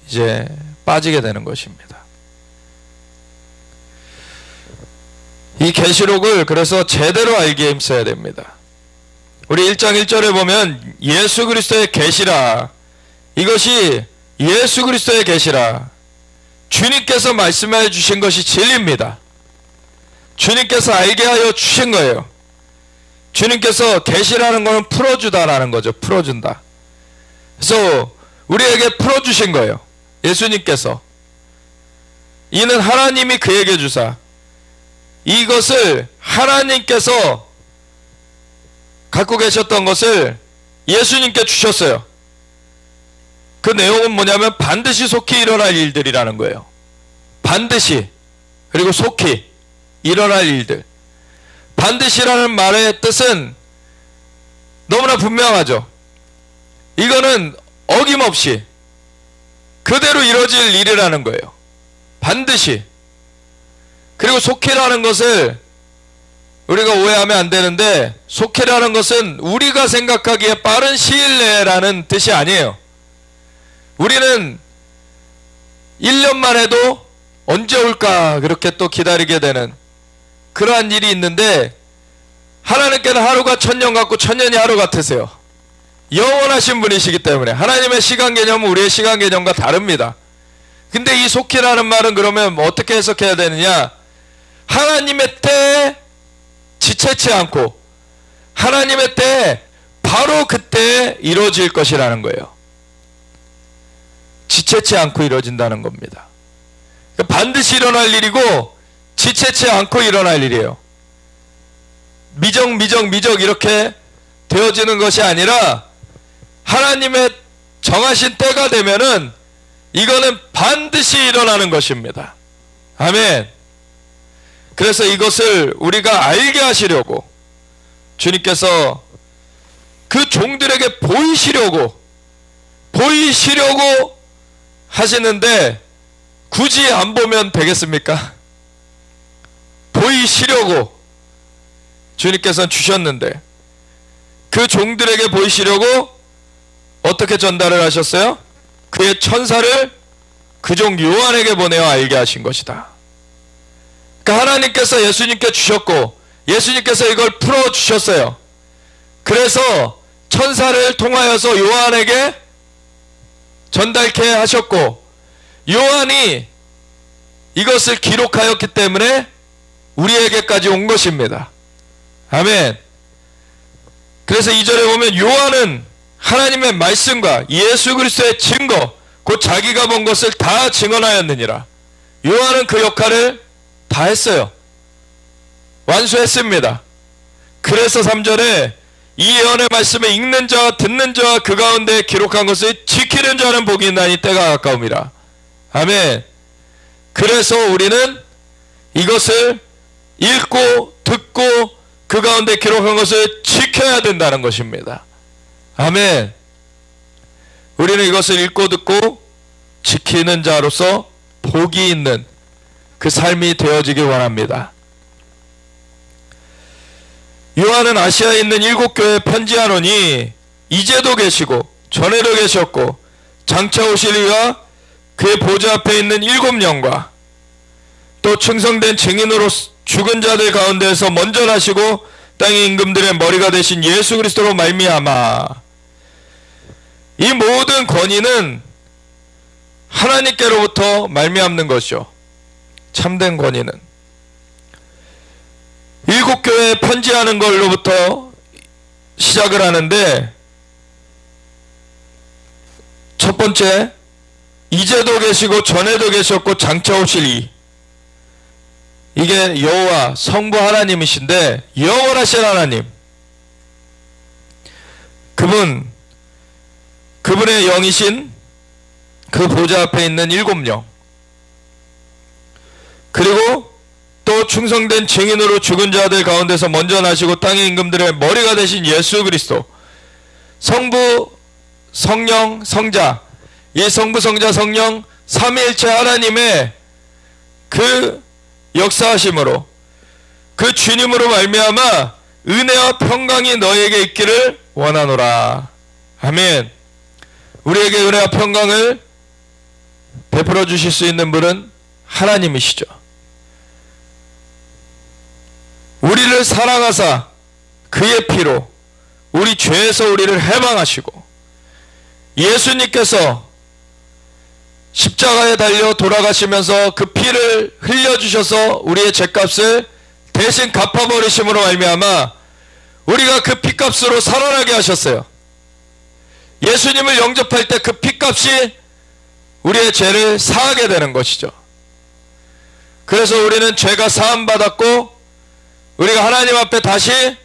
이제 빠지게 되는 것입니다. 이 계시록을 그래서 제대로 알기에 힘써야 됩니다. 우리 1장 1절에 보면 예수 그리스도의 계시라, 이것이 예수 그리스도의 계시라, 주님께서 말씀해 주신 것이 진리입니다. 주님께서 알게 하여 주신 거예요. 주님께서 계시라는 것은 풀어주다라는 거죠. 풀어준다. 그래서 우리에게 풀어주신 거예요. 예수님께서. 이는 하나님이 그에게 주사, 이것을 하나님께서 갖고 계셨던 것을 예수님께 주셨어요. 그 내용은 뭐냐면 반드시 속히 일어날 일들이라는 거예요. 반드시, 그리고 속히 일어날 일들. 반드시라는 말의 뜻은 너무나 분명하죠. 이거는 어김없이 그대로 이루어질 일이라는 거예요. 반드시. 그리고 속히라는 것을 우리가 오해하면 안 되는데, 속히라는 것은 우리가 생각하기에 빠른 시일 내라는 뜻이 아니에요. 우리는 1년만 해도 언제 올까 그렇게 또 기다리게 되는 그러한 일이 있는데, 하나님께는 하루가 천년 같고 천년이 하루 같으세요. 영원하신 분이시기 때문에 하나님의 시간 개념은 우리의 시간 개념과 다릅니다. 근데 이 속히라는 말은 그러면 뭐 어떻게 해석해야 되느냐? 하나님의 때에 지체치 않고 하나님의 때에 바로 그때 이루어질 것이라는 거예요. 지체치 않고 이루어진다는 겁니다. 그러니까 반드시 일어날 일이고 지체치 않고 일어날 일이에요. 미적 이렇게 되어지는 것이 아니라 하나님의 정하신 때가 되면은 이거는 반드시 일어나는 것입니다. 아멘. 그래서 이것을 우리가 알게 하시려고 주님께서 그 종들에게 보이시려고 하시는데 굳이 안 보면 되겠습니까? 보이시려고 주님께서는 주셨는데 그 종들에게 보이시려고 어떻게 전달을 하셨어요? 그의 천사를 그 종 요한에게 보내어 알게 하신 것이다. 그러니까 하나님께서 예수님께 주셨고 예수님께서 이걸 풀어주셨어요. 그래서 천사를 통하여서 요한에게 전달케 하셨고 요한이 이것을 기록하였기 때문에 우리에게까지 온 것입니다. 아멘. 그래서 2절에 보면 요한은 하나님의 말씀과 예수 그리스도의 증거 곧 자기가 본 것을 다 증언하였느니라. 요한은 그 역할을 다 했어요. 완수했습니다. 그래서 3절에 이 예언의 말씀을 읽는 자와 듣는 자와 그 가운데 기록한 것을 지키는 자는 복이 있나니 때가 가까움이라. 아멘. 그래서 우리는 이것을 읽고 듣고 그 가운데 기록한 것을 지켜야 된다는 것입니다. 아멘. 우리는 이것을 읽고 듣고 지키는 자로서 복이 있는 그 삶이 되어지길 원합니다. 요한은 아시아에 있는 7교회에 편지하노니 이제도 계시고 전에도 계셨고 장차 오실 이와 그의 보좌 앞에 있는 7영과 또 충성된 증인으로 죽은 자들 가운데에서 먼저 나시고 땅의 임금들의 머리가 되신 예수 그리스도로 말미암아 이 모든 권위는 하나님께로부터 말미암는 것이죠. 참된 권위는 7교회에 편지하는 걸로부터 시작을 하는데 첫 번째 이제도 계시고 전에도 계셨고 장차 오실 이 이게 여호와 성부 하나님이신데 영원하신 하나님 그분의 영이신 그 보좌 앞에 있는 7영 그리고 또 충성된 증인으로 죽은 자들 가운데서 먼저 나시고 땅의 임금들의 머리가 되신 예수 그리스도 성부 성령 성자 이 성부 성자 성령 삼위일체 하나님의 그 역사하심으로 그 주님으로 말미암아 은혜와 평강이 너에게 있기를 원하노라. 아멘. 우리에게 은혜와 평강을 베풀어 주실 수 있는 분은 하나님이시죠. 우리를 사랑하사 그의 피로 우리 죄에서 우리를 해방하시고 예수님께서 십자가에 달려 돌아가시면서 그 피를 흘려주셔서 우리의 죄값을 대신 갚아버리심으로 말미암아 우리가 그 피값으로 살아나게 하셨어요. 예수님을 영접할 때 그 피값이 우리의 죄를 사하게 되는 것이죠. 그래서 우리는 죄가 사함받았고 우리가 하나님 앞에 다시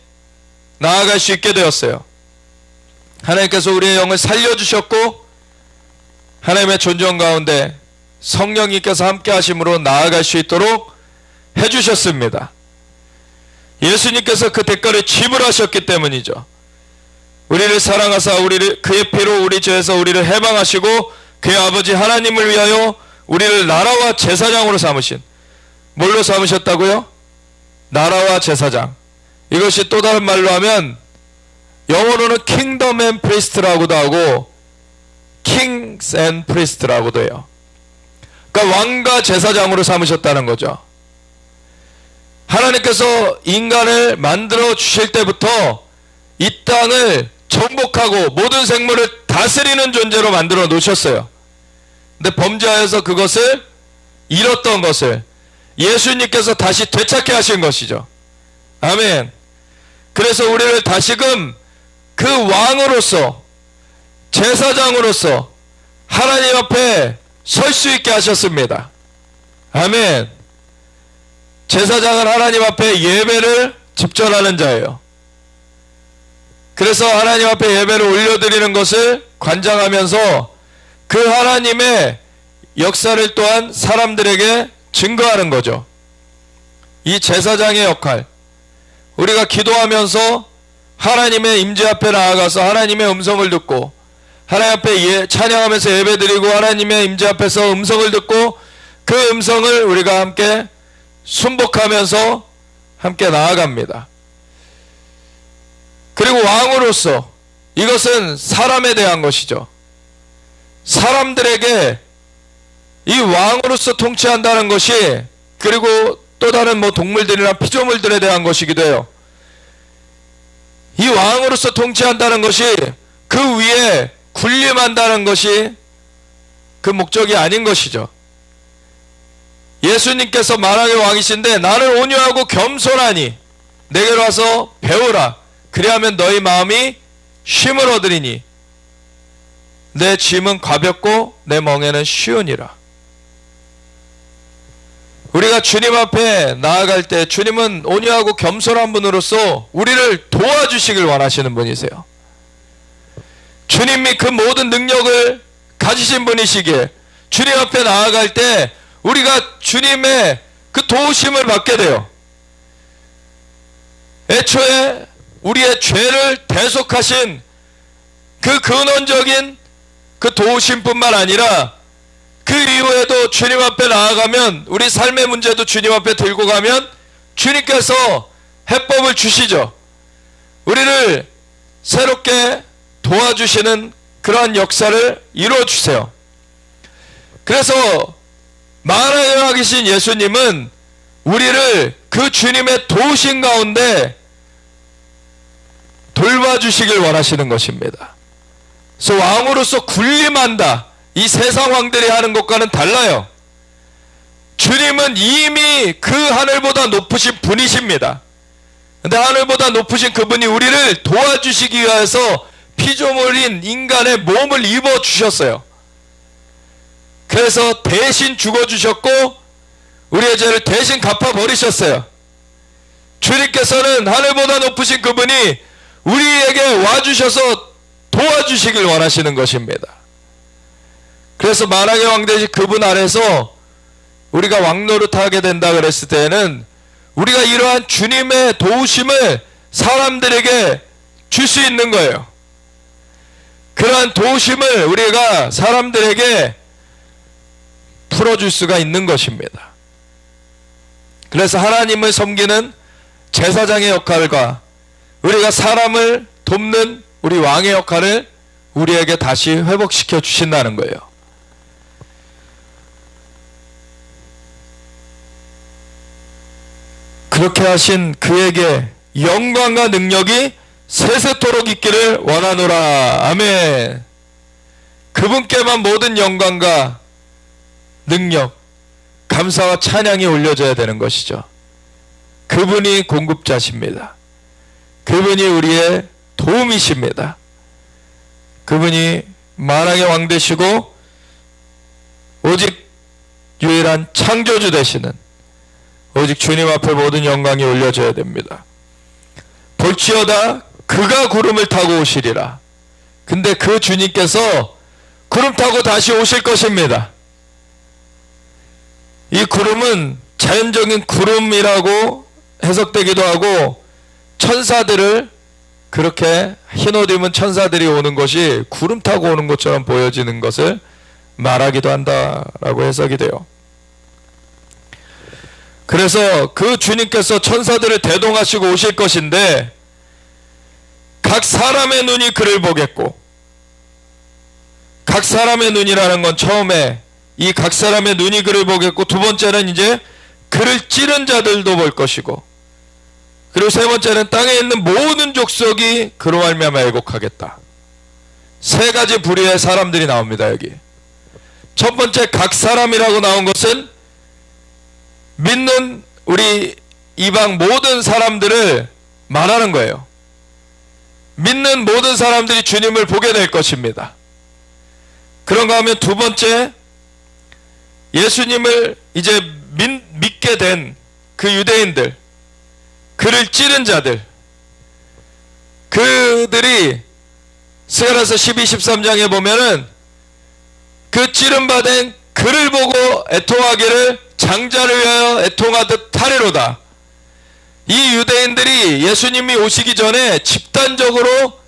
나아갈 수 있게 되었어요. 하나님께서 우리의 영을 살려주셨고 하나님의 존재원 가운데 성령님께서 함께 하심으로 나아갈 수 있도록 해주셨습니다. 예수님께서 그 대가를 지불하셨기 때문이죠. 우리를 사랑하사 그의 피로 우리 죄에서 우리를 해방하시고 그의 아버지 하나님을 위하여 우리를 나라와 제사장으로 삼으신 뭘로 삼으셨다고요? 나라와 제사장. 이것이 또 다른 말로 하면 영어로는 킹덤 앤 프리스트라고도 하고 킹스 앤 프리스트라고도 해요. 그러니까 왕과 제사장으로 삼으셨다는 거죠. 하나님께서 인간을 만들어 주실 때부터 이 땅을 정복하고 모든 생물을 다스리는 존재로 만들어 놓으셨어요. 근데 범죄하여서 그것을 잃었던 것을 예수님께서 다시 되찾게 하신 것이죠. 아멘. 그래서 우리를 다시금 그 왕으로서, 제사장으로서 하나님 앞에 설 수 있게 하셨습니다. 아멘. 제사장은 하나님 앞에 예배를 집전하는 자예요. 그래서 하나님 앞에 예배를 올려드리는 것을 관장하면서 그 하나님의 역사를 또한 사람들에게 증거하는 거죠. 이 제사장의 역할, 우리가 기도하면서 하나님의 임재 앞에 나아가서 하나님의 음성을 듣고 하나님 앞에 찬양하면서 예배드리고 하나님의 임재 앞에서 음성을 듣고 그 음성을 우리가 함께 순복하면서 함께 나아갑니다. 그리고 왕으로서 이것은 사람에 대한 것이죠. 사람들에게 이 왕으로서 통치한다는 것이, 그리고 또 다른 동물들이나 피조물들에 대한 것이기도 해요. 이 왕으로서 통치한다는 것이 그 위에 군림한다는 것이 그 목적이 아닌 것이죠. 예수님께서 만왕의 왕이신데 나는 온유하고 겸손하니 내게로 와서 배우라. 그리하면 너희 마음이 쉼을 얻으리니 내 짐은 가볍고 내 멍에는 쉬우니라. 우리가 주님 앞에 나아갈 때 주님은 온유하고 겸손한 분으로서 우리를 도와주시길 원하시는 분이세요. 주님이 그 모든 능력을 가지신 분이시기에 주님 앞에 나아갈 때 우리가 주님의 그 도우심을 받게 돼요. 애초에 우리의 죄를 대속하신 그 근원적인 그 도우심뿐만 아니라 그 이후에도 주님 앞에 나아가면, 우리 삶의 문제도 주님 앞에 들고 가면 주님께서 해법을 주시죠. 우리를 새롭게 도와주시는 그러한 역사를 이루어주세요. 그래서 만왕의 왕이신 예수님은 우리를 그 주님의 도우심 가운데 돌봐주시길 원하시는 것입니다. 그래서 왕으로서 군림한다, 이 세상 왕들이 하는 것과는 달라요. 주님은 이미 그 하늘보다 높으신 분이십니다. 근데 하늘보다 높으신 그분이 우리를 도와주시기 위해서 피조물인 인간의 몸을 입어주셨어요. 그래서 대신 죽어주셨고 우리의 죄를 대신 갚아버리셨어요. 주님께서는 하늘보다 높으신 그분이 우리에게 와주셔서 도와주시길 원하시는 것입니다. 그래서 만왕의 왕 되신 그분 아래서 우리가 왕노릇하게 된다 그랬을 때에는 우리가 이러한 주님의 도우심을 사람들에게 줄 수 있는 거예요. 그러한 도우심을 우리가 사람들에게 풀어줄 수가 있는 것입니다. 그래서 하나님을 섬기는 제사장의 역할과 우리가 사람을 돕는 우리 왕의 역할을 우리에게 다시 회복시켜 주신다는 거예요. 그렇게 하신 그에게 영광과 능력이 세세토록 있기를 원하노라. 아멘. 그분께만 모든 영광과 능력, 감사와 찬양이 올려져야 되는 것이죠. 그분이 공급자십니다. 그분이 우리의 도움이십니다. 그분이 만왕의 왕 되시고 오직 유일한 창조주 되시는 오직 주님 앞에 모든 영광이 올려져야 됩니다. 볼지어다 그가 구름을 타고 오시리라. 근데 그 주님께서 구름 타고 다시 오실 것입니다. 이 구름은 자연적인 구름이라고 해석되기도 하고, 천사들을, 그렇게 흰옷 입은 천사들이 오는 것이 구름 타고 오는 것처럼 보여지는 것을 말하기도 한다라고 해석이 돼요. 그래서 그 주님께서 천사들을 대동하시고 오실 것인데 각 사람의 눈이 그를 보겠고, 각 사람의 눈이라는 건 처음에 이 각 사람의 눈이 그를 보겠고, 두 번째는 이제 그 그를 찌른 자들도 볼 것이고, 그리고 세 번째는 땅에 있는 모든 족속이 그로 말미암아 애곡하겠다. 세 가지 부류의 사람들이 나옵니다. 여기 첫 번째 각 사람이라고 나온 것은 믿는 우리 이방 모든 사람들을 말하는 거예요. 믿는 모든 사람들이 주님을 보게 될 것입니다. 그런가 하면 두 번째, 예수님을 이제 믿게 된 그 유대인들, 그를 찌른 자들, 그들이 스가랴서 12, 13장에 보면은 그 찌른받은 그를 보고 애통하기를 장자를 위하여 애통하듯 하리로다. 이 유대인들이 예수님이 오시기 전에 집단적으로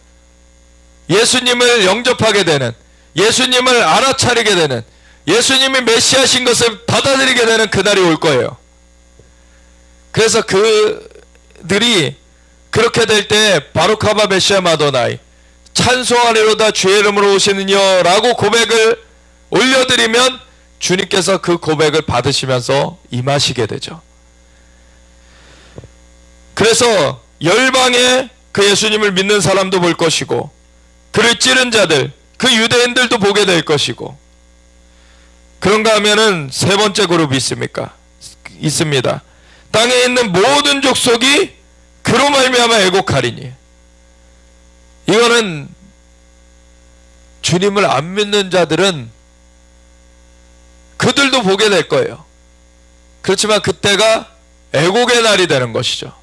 예수님을 영접하게 되는, 예수님을 알아차리게 되는, 예수님이 메시아신 것을 받아들이게 되는 그날이 올 거예요. 그래서 그들이 그렇게 될 때 바루카바 메시아 마도나이, 찬송하리로다 주의 이름으로 오시는 이여 라고 고백을 올려드리면 주님께서 그 고백을 받으시면서 임하시게 되죠. 그래서 열방에 그 예수님을 믿는 사람도 볼 것이고, 그를 찌른 자들, 그 유대인들도 보게 될 것이고, 그런가 하면은 세 번째 그룹이 있습니다. 땅에 있는 모든 족속이 그로 말미암아 애곡하리니. 이거는 주님을 안 믿는 자들은 그들도 보게 될 거예요. 그렇지만 그때가 애곡의 날이 되는 것이죠.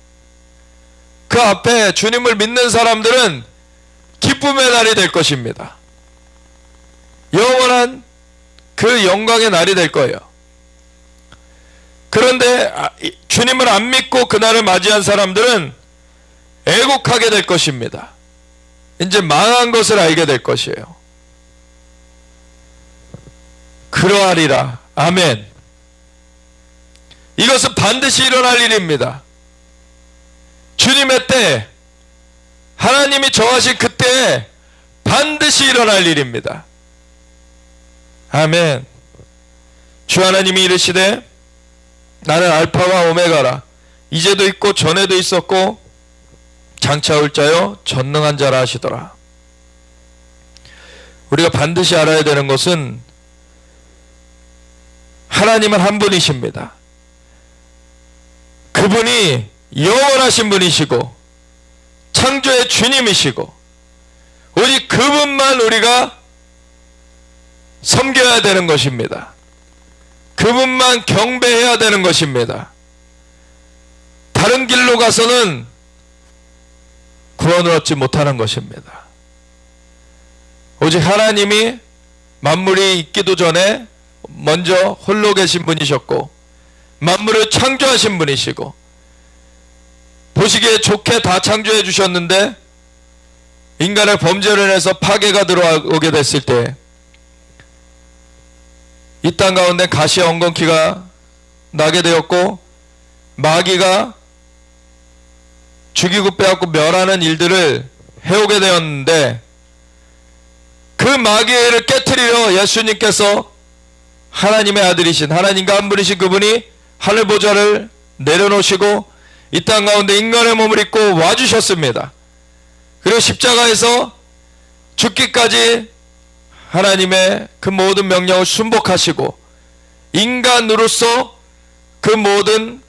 그 앞에 주님을 믿는 사람들은 기쁨의 날이 될 것입니다. 영원한 그 영광의 날이 될 거예요. 그런데 주님을 안 믿고 그날을 맞이한 사람들은 애곡하게 될 것입니다. 이제 망한 것을 알게 될 것이에요. 그러하리라. 아멘. 이것은 반드시 일어날 일입니다. 주님의 때, 하나님이 정하신 그때에 반드시 일어날 일입니다. 아멘. 주 하나님이 이르시되 나는 알파와 오메가라. 이제도 있고 전에도 있었고 장차 올 자요 전능한 자라 하시더라. 우리가 반드시 알아야 되는 것은 하나님은 한 분이십니다. 그분이 영원하신 분이시고 창조의 주님이시고 오직 그분만 우리가 섬겨야 되는 것입니다. 그분만 경배해야 되는 것입니다. 다른 길로 가서는 구원을 얻지 못하는 것입니다. 오직 하나님이 만물이 있기도 전에 먼저 홀로 계신 분이셨고 만물을 창조하신 분이시고 보시기에 좋게 다 창조해 주셨는데 인간의 범죄로 인해서 파괴가 들어오게 됐을 때 이 땅 가운데 가시와 엉겅퀴가 나게 되었고 마귀가 죽이고 빼앗고 멸하는 일들을 해오게 되었는데 그 마귀를 깨트리려 예수님께서 하나님의 아들이신 하나님과 한 분이신 그분이 하늘 보좌를 내려놓으시고 이 땅 가운데 인간의 몸을 입고 와주셨습니다. 그리고 십자가에서 죽기까지 하나님의 그 모든 명령을 순복하시고 인간으로서 그 모든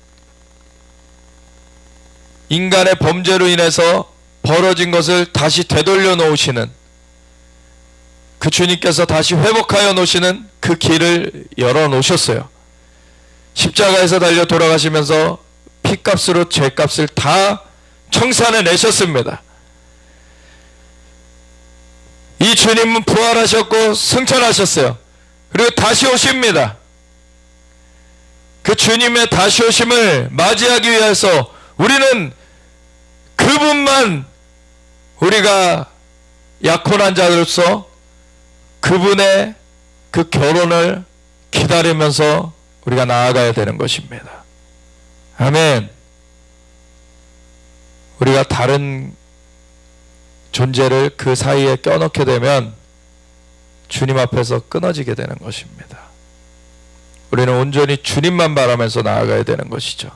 인간의 범죄로 인해서 벌어진 것을 다시 되돌려 놓으시는 그 주님께서 다시 회복하여 놓으시는 그 길을 열어 놓으셨어요. 십자가에서 달려 돌아가시면서 피값으로 죄값을 다 청산해 내셨습니다. 이 주님은 부활하셨고 승천하셨어요. 그리고 다시 오십니다. 그 주님의 다시 오심을 맞이하기 위해서 우리는 그분만 우리가 약혼한 자로서 그분의 그 결혼을 기다리면서 우리가 나아가야 되는 것입니다. 아멘. 우리가 다른 존재를 그 사이에 껴넣게 되면 주님 앞에서 끊어지게 되는 것입니다. 우리는 온전히 주님만 바라면서 나아가야 되는 것이죠.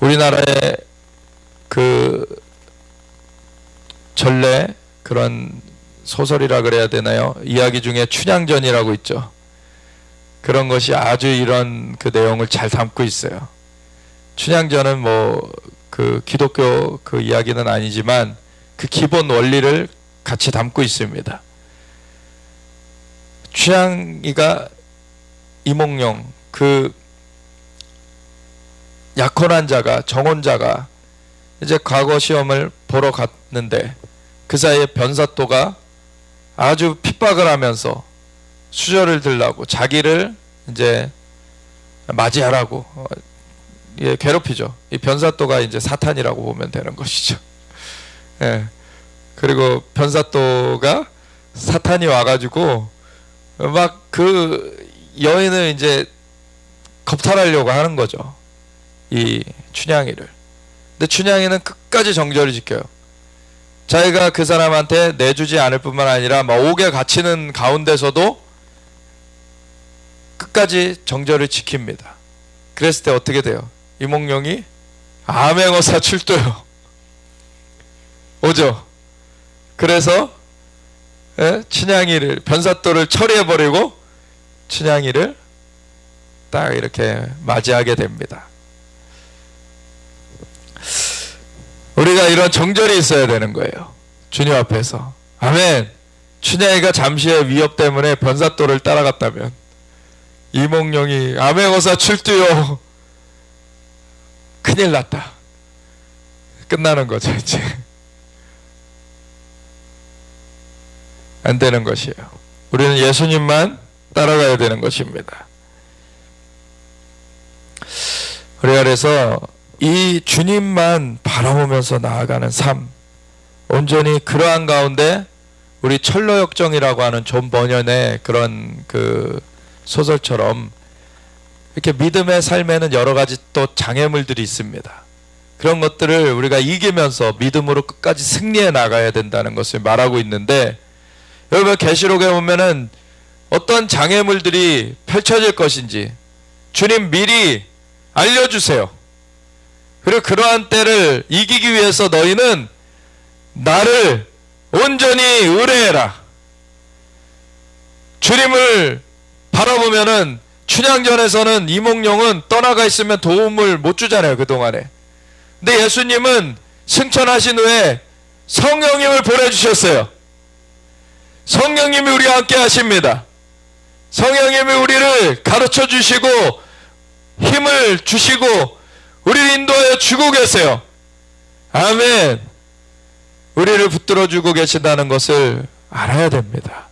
우리나라의 그 전래 그런 소설이라 그래야 되나요? 이야기 중에 춘향전이라고 있죠. 그런 것이 아주 이런 그 내용을 잘 담고 있어요. 춘향전은 뭐 그 기독교 그 이야기는 아니지만 그 기본 원리를 같이 담고 있습니다. 춘향이가 이몽룡 그 약혼한 자가 정혼자가 이제 과거 시험을 보러 갔는데 그 사이에 변사또가 아주 핍박을 하면서 수저를 들라고 자기를 이제 맞이하라고 괴롭히죠. 이 변사또가 이제 사탄이라고 보면 되는 것이죠. 예. 그리고 변사또가 사탄이 와가지고 막 그 여인을 이제 겁탈하려고 하는 거죠. 이 춘향이를. 근데 춘향이는 끝까지 정절을 지켜요. 자기가 그 사람한테 내주지 않을 뿐만 아니라 막 옥에 갇히는 가운데서도 끝까지 정절을 지킵니다. 그랬을 때 어떻게 돼요? 이몽룡이 암행어사 출두요. 오죠. 그래서 춘향이를 변사또를 처리해버리고 춘향이를 딱 이렇게 맞이하게 됩니다. 우리가 이런 정절이 있어야 되는 거예요. 주님 앞에서. 아멘. 춘향이가 잠시의 위협 때문에 변사또를 따라갔다면 이몽룡이 암행어사 출두요. 큰일 났다. 끝나는 거죠 이제. 안 되는 것이에요. 우리는 예수님만 따라가야 되는 것입니다. 우리가 그래서 이 주님만 바라보면서 나아가는 삶, 온전히 그러한 가운데 우리 철로역정이라고 하는 존 버년의 그런 그 소설처럼 이렇게 믿음의 삶에는 여러 가지 또 장애물들이 있습니다. 그런 것들을 우리가 이기면서 믿음으로 끝까지 승리해 나가야 된다는 것을 말하고 있는데, 여러분 계시록에 보면은 어떤 장애물들이 펼쳐질 것인지 주님 미리 알려주세요. 그리고 그러한 때를 이기기 위해서 너희는 나를 온전히 의뢰해라. 주님을 바라보면은 춘향전에서는 이몽룡은 떠나가 있으면 도움을 못 주잖아요, 그동안에. 근데 예수님은 승천하신 후에 성령님을 보내주셨어요. 성령님이 우리와 함께 하십니다. 성령님이 우리를 가르쳐 주시고 힘을 주시고 우리를 인도하여 주고 계세요. 아멘. 우리를 붙들어 주고 계신다는 것을 알아야 됩니다.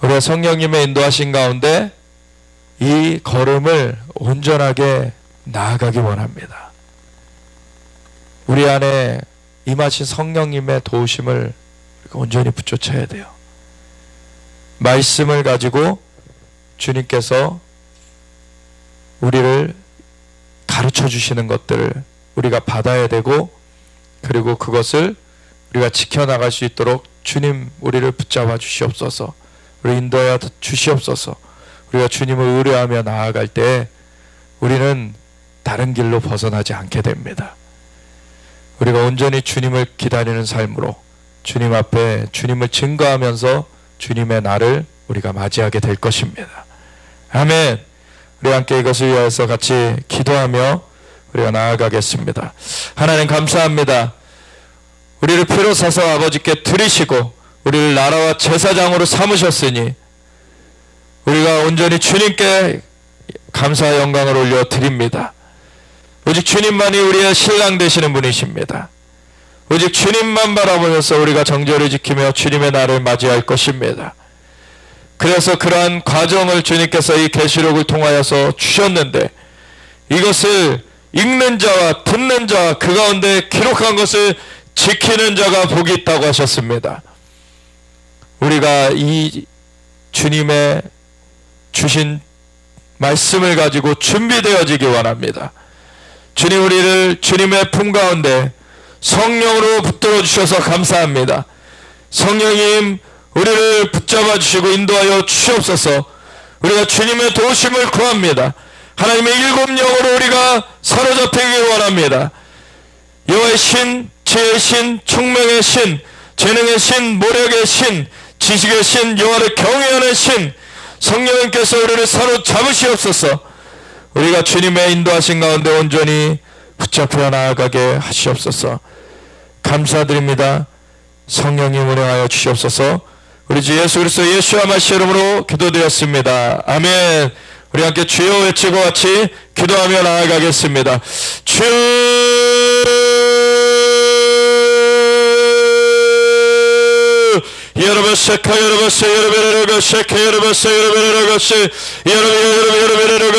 우리가 성령님의 인도하신 가운데 이 걸음을 온전하게 나아가기 원합니다. 우리 안에 임하신 성령님의 도우심을 온전히 붙여쳐야 돼요. 말씀을 가지고 주님께서 우리를 가르쳐 주시는 것들을 우리가 받아야 되고, 그리고 그것을 우리가 지켜나갈 수 있도록 주님 우리를 붙잡아 주시옵소서, 우리 인도하여 주시옵소서. 우리가 주님을 의뢰하며 나아갈 때 우리는 다른 길로 벗어나지 않게 됩니다. 우리가 온전히 주님을 기다리는 삶으로 주님 앞에 주님을 증거하면서 주님의 날을 우리가 맞이하게 될 것입니다. 아멘. 우리 함께 이것을 위해서 같이 기도하며 우리가 나아가겠습니다. 하나님 감사합니다. 우리를 피로 사서 아버지께 드리시고 우리를 나라와 제사장으로 삼으셨으니 우리가 온전히 주님께 감사와 영광을 올려드립니다. 오직 주님만이 우리의 신랑 되시는 분이십니다. 오직 주님만 바라보면서 우리가 정절을 지키며 주님의 날을 맞이할 것입니다. 그래서 그러한 과정을 주님께서 이 계시록을 통하여서 주셨는데, 이것을 읽는 자와 듣는 자와 그 가운데 기록한 것을 지키는 자가 복이 있다고 하셨습니다. 우리가 이 주님의 주신 말씀을 가지고 준비되어지기 원합니다. 주님, 우리를 주님의 품 가운데 성령으로 붙들어 주셔서 감사합니다. 성령님, 우리를 붙잡아 주시고 인도하여 주시옵소서. 우리가 주님의 도우심을 구합니다. 하나님의 일곱 영으로 우리가 사로잡히길 원합니다. 여호와의 신, 지혜의 신, 총명의 신, 재능의 신, 모력의 신, 지식의 신, 여호와를 경외하는 신, 성령님께서 우리를 사로잡으시옵소서. 우리가 주님의 인도하신 가운데 온전히 붙잡혀 나아가게 하시옵소서. 감사드립니다. 성령님 운행하여 주시옵소서. 우리 주 예수 그리스도 예수와 마시 이름으로 기도드렸습니다. 아멘. 우리 함께 주여 외치고 같이 기도하며 나아가겠습니다. 주여 여러분 셰카 여러분 세 여러분 여러분 셰카 여러분 세 여러분 여러분 세 여러분 여러분 여러분 여러분